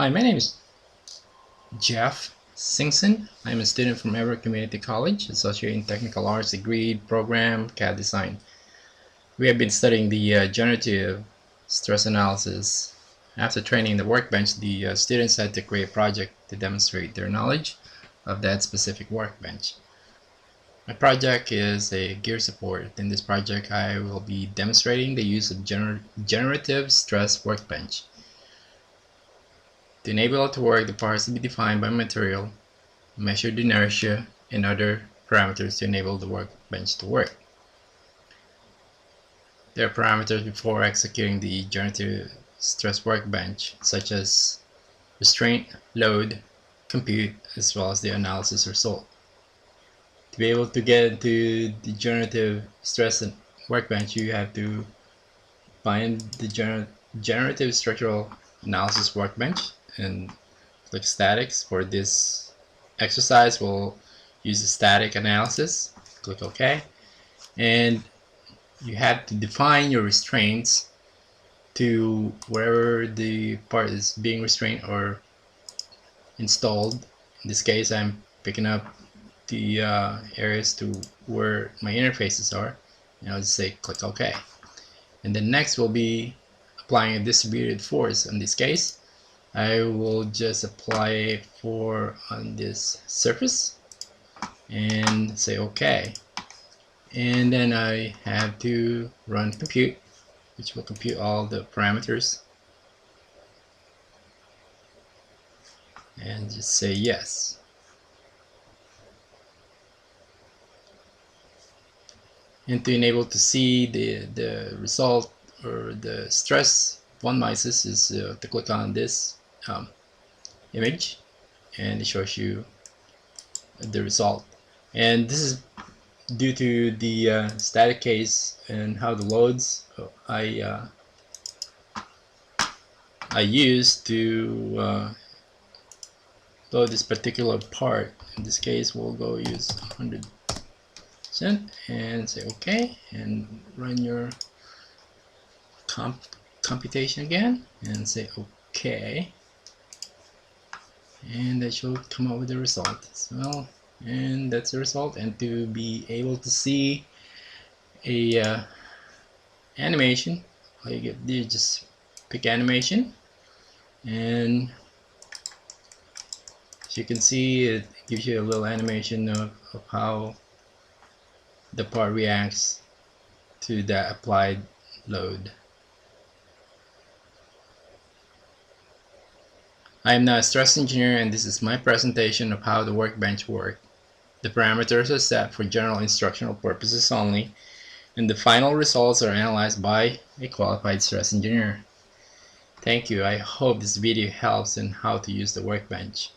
Hi, my name is Jeff Singson. I'm a student from Everett Community College, associate in Technical Arts degree program, CAD design. We have been studying the generative stress analysis. After training the workbench, the students had to create a project to demonstrate their knowledge of that specific workbench. My project is a gear support. In this project, I will be demonstrating the use of generative stress workbench. To enable it to work, the parts to be defined by material, measure the inertia, and other parameters to enable the workbench to work. There are parameters before executing the generative stress workbench, such as restraint, load, compute, as well as the analysis result. To be able to get into the generative stress workbench, you have to find the generative structural analysis workbench and click statics. For this exercise, we'll use the static analysis. Click OK, and you have to define your restraints to wherever the part is being restrained or installed. In this case, I'm picking up the areas to where my interfaces are, and I'll just say click OK. And then next will be applying a distributed force. In this case, I will just apply for on this surface and say OK. And then I have to run compute, which will compute all the parameters, and just say yes. And to enable to see the result or the stress von Mises is to click on this image, and it shows you the result. And this is due to the static case and how the loads I use to load this particular part. In this case, we'll go use 100% and say OK, and run your computation again and say OK, and that should come up with the result as well. And that's the result. And to be able to see a animation, all you get to just pick animation, and as you can see, it gives you a little animation of how the part reacts to that applied load. I am now a stress engineer, and this is my presentation of how the workbench works. The parameters are set for general instructional purposes only, and the final results are analyzed by a qualified stress engineer. Thank you. I hope this video helps in how to use the workbench.